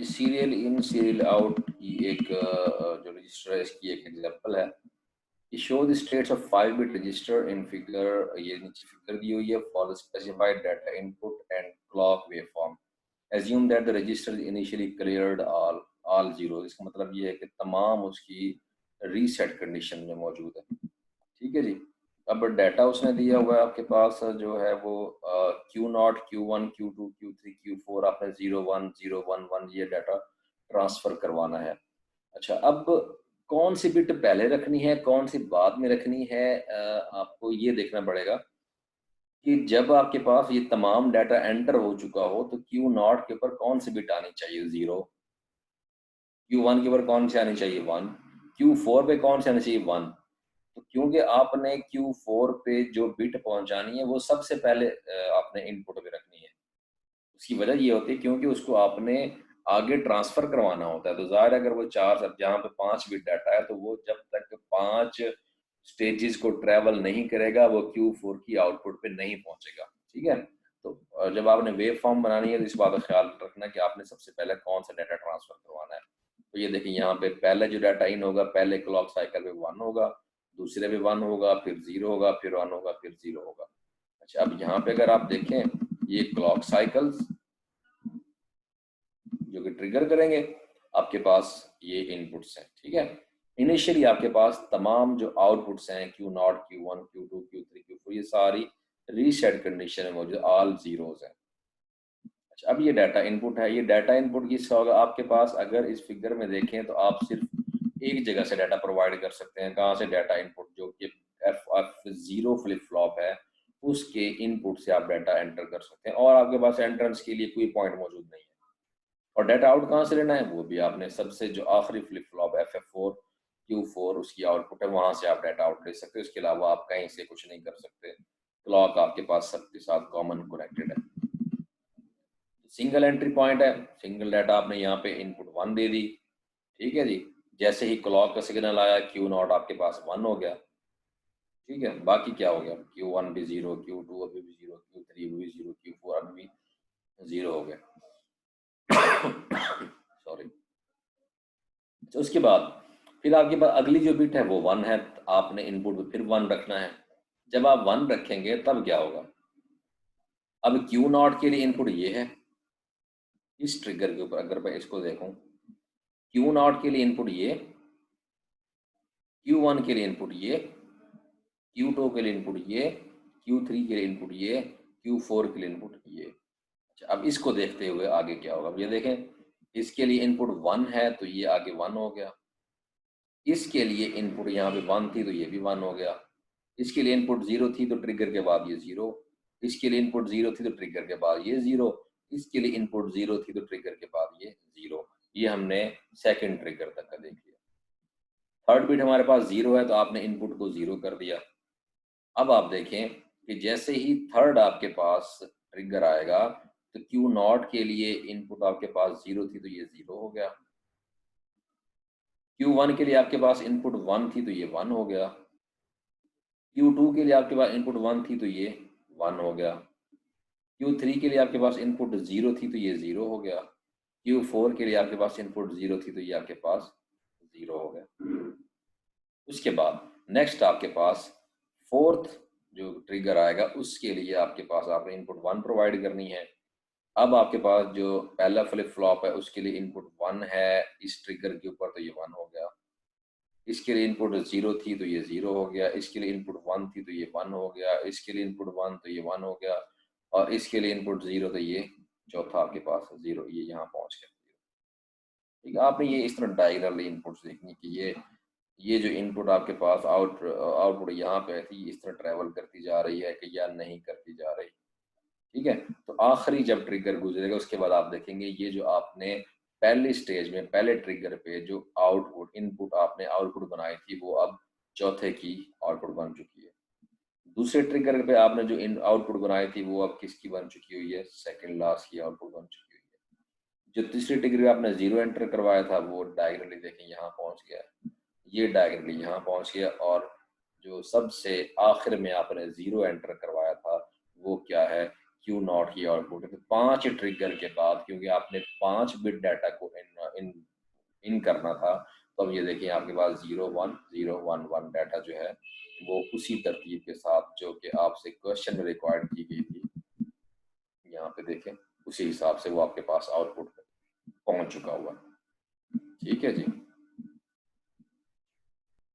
Serial in serial out की एक जो रजिस्टर है इसकी एक एग्जांपल है। ये show the states of 5 bit register in figure, ये नीचे फिगर दी हुई है for the specified data input and clock waveform. Assume that the register initially cleared all zero. इसका मतलब ये है कि तमाम उसकी रीसेट कंडीशन में मौजूद है। ठीक है जी। अब डाटा उसने दिया हुआ है आपके पास जो है वो Q naught, Q one, Q two, Q three, Q four, आपने 01, 011 ये डाटा ट्रांसफर करवाना है। अच्छा, अब कौन सी बिट पहले रखनी है, कौन सी बाद में रखनी है, आपको ये देखना पड़ेगा कि जब आपके पास ये तमाम डाटा एंटर हो चुका हो तो क्यू नॉट के ऊपर कौन सी बिट आनी चाहिए, 0। क्यू वन के ऊपर कौन सी आनी चाहिए, 1। क्यू फोर पे कौन सी आनी चाहिए, 1। तो क्योंकि आपने Q4 पे जो बिट पहुंचानी है वो सबसे पहले आपने इनपुट में रखनी है। उसकी वजह ये होती है क्योंकि उसको आपने आगे ट्रांसफर करवाना होता है। तो जाहिर है अगर वो 4 सब जहाँ पे 5 बिट डाटा है तो वो जब तक 5 स्टेजेस को ट्रैवल नहीं करेगा वो Q4 की आउटपुट पे नहीं पहुंचेगा। ठीक है। तो जब आपने वेव फॉर्म बनानी है तो इस बात का ख्याल रखना कि आपने सबसे पहले कौन सा डाटा ट्रांसफर करवाना है। तो ये देखिए यहाँ पे पहले जो डाटा इन होगा पहले क्लॉक साइकिल पे 1 होगा, दूसरे पे 1 होगा, फिर 0 होगा, फिर 1 होगा, फिर 0 होगा। अच्छा, अब यहाँ पे अगर आप देखें ये क्लॉक साइकिल्स जो कि ट्रिगर करेंगे आपके पास ये इनपुट्स हैं। ठीक है। इनिशियली आपके पास तमाम जो आउटपुट्स हैं Q naught, Q one, Q two, Q three, Q four, ये सारी रीसेट कंडीशन में मौजूद ऑल जीरोज हैं। अच्छा, अब ये डाटा इनपुट है। ये डाटा इनपुट किसका होगा आपके पास, अगर इस फिगर में देखें तो आप सिर्फ एक जगह से डाटा प्रोवाइड कर सकते हैं। कहाँ से, डाटा इनपुट जो कि F0 फ्लिप फ्लॉप है उसके इनपुट से आप डाटा एंटर कर सकते हैं और आपके पास एंट्रेंस के लिए कोई पॉइंट मौजूद नहीं है। और डाटा आउट कहाँ से लेना है, वो भी आपने सबसे जो आखिरी फ्लिप फ्लॉप FF4 Q4 उसकी आउटपुट है वहां से आप डाटा आउट ले सकते हो। इसके अलावा आप कहीं से कुछ नहीं कर सकते। क्लॉक आपके पास सबके साथ कॉमन कनेक्टेड है। सिंगल एंट्री पॉइंट है, सिंगल डाटा आपने यहाँ पे इनपुट 1 दे दी। ठीक है जी। जैसे ही क्लॉक का सिग्नल आया क्यू नॉट आपके पास 1 हो गया। ठीक है। बाकी क्या हो गया, Q1 भी 0, Q2 अभी भी 0, Q3 भी 0, Q4 अभी भी 0 हो गया। सॉरी। तो उसके बाद फिर आपके पास अगली जो बिट है वो 1 है। आपने इनपुट में फिर 1 रखना है। जब आप 1 रखेंगे तब क्या होगा, अब क्यू नॉट के लिए इनपुट ये है। इस ट्रिगर के ऊपर अगर मैं इसको देखूं, क्यू नॉट के लिए इनपुट ये, Q1 के लिए इनपुट ये, Q2 के लिए इनपुट ये, Q3 के लिए इनपुट ये, Q4 के लिए इनपुट ये। अच्छा, अब इसको देखते हुए आगे क्या होगा, अब ये देखें इसके लिए इनपुट 1 है तो ये आगे 1 हो गया। इसके लिए इनपुट यहाँ पे 1 थी तो ये भी 1 हो गया। इसके लिए इनपुट 0 थी तो ट्रिगर के बाद ये 0। इसके लिए इनपुट 0 थी तो ट्रिगर के बाद ये 0। इसके लिए इनपुट 0 थी तो ट्रिगर के बाद ये 0। ये हमने सेकंड ट्रिगर तक का देख लिया। थर्ड बिट हमारे पास 0 है तो आपने इनपुट को 0 कर दिया। अब आप देखें कि जैसे ही थर्ड आपके पास ट्रिगर आएगा तो क्यू नॉट के लिए इनपुट आपके पास 0 थी तो ये 0 हो गया। Q1 के लिए आपके पास इनपुट 1 थी तो ये 1 हो गया। Q2 के लिए आपके पास इनपुट 1 थी तो ये 1 हो गया। Q3 के लिए आपके पास इनपुट 0 थी तो ये 0 हो गया। Q4 के लिए आपके पास इनपुट 0 थी तो ये आपके पास 0 हो गया। उसके बाद नेक्स्ट आपके पास फोर्थ जो ट्रिगर आएगा उसके लिए आपके पास आपने इनपुट 1 प्रोवाइड करनी है। अब आपके पास जो पहला फ्लिप फ्लॉप है उसके लिए इनपुट 1 है इस ट्रिगर के ऊपर तो ये 1 हो गया। इसके लिए इनपुट 0 थी तो ये 0 हो गया। इसके लिए इनपुट 1 थी तो ये 1 हो गया। इसके लिए इनपुट 1 तो ये 1 हो गया। और इसके लिए इनपुट 0 तो ये चौथा आपके पास 0, ये यहाँ पहुंच गया। ठीक है। आपने ये इस तरह डायगोनली इनपुट्स देखनी कि ये जो इनपुट आपके पास आउटपुट यहाँ पे थी इस तरह ट्रेवल करती जा रही है कि या नहीं करती जा रही। ठीक है। तो आखिरी जब ट्रिगर गुजरेगा उसके बाद आप देखेंगे ये जो आपने पहले स्टेज में पहले ट्रिगर पे जो आउटपुट इनपुट आपने आउटपुट बनाई थी वो अब चौथे की आउटपुट बन चुकी है। दूसरे ट्रिगर पे आपने जो इन आउटपुट बनाई थी वो अब किसकी बन चुकी हुई है, सेकंड लास्ट की आउटपुट बन चुकी हुई है। जो तीसरे ट्रिगर पे आपने 0 एंटर करवाया था वो डायगोनली देखें यहाँ पहुंच गया, ये डायगोनली यहाँ पहुंच गया। और जो सबसे आखिर में आपने 0 एंटर करवाया था वो क्या है, क्यू नॉट की आउटपुट है। तो 5 ट्रिगर के बाद, क्योंकि आपने 5 बिट डाटा को इन करना था, तो अब ये देखिए आपके पास 0 1 0 1 1 डाटा जो है वो उसी तरतीब के साथ जो कि आपसे क्वेश्चन में रिक्वायर्ड की गई थी, यहाँ पे देखें उसी हिसाब से वो आपके पास आउटपुट पहुंच चुका हुआ है। ठीक है जी।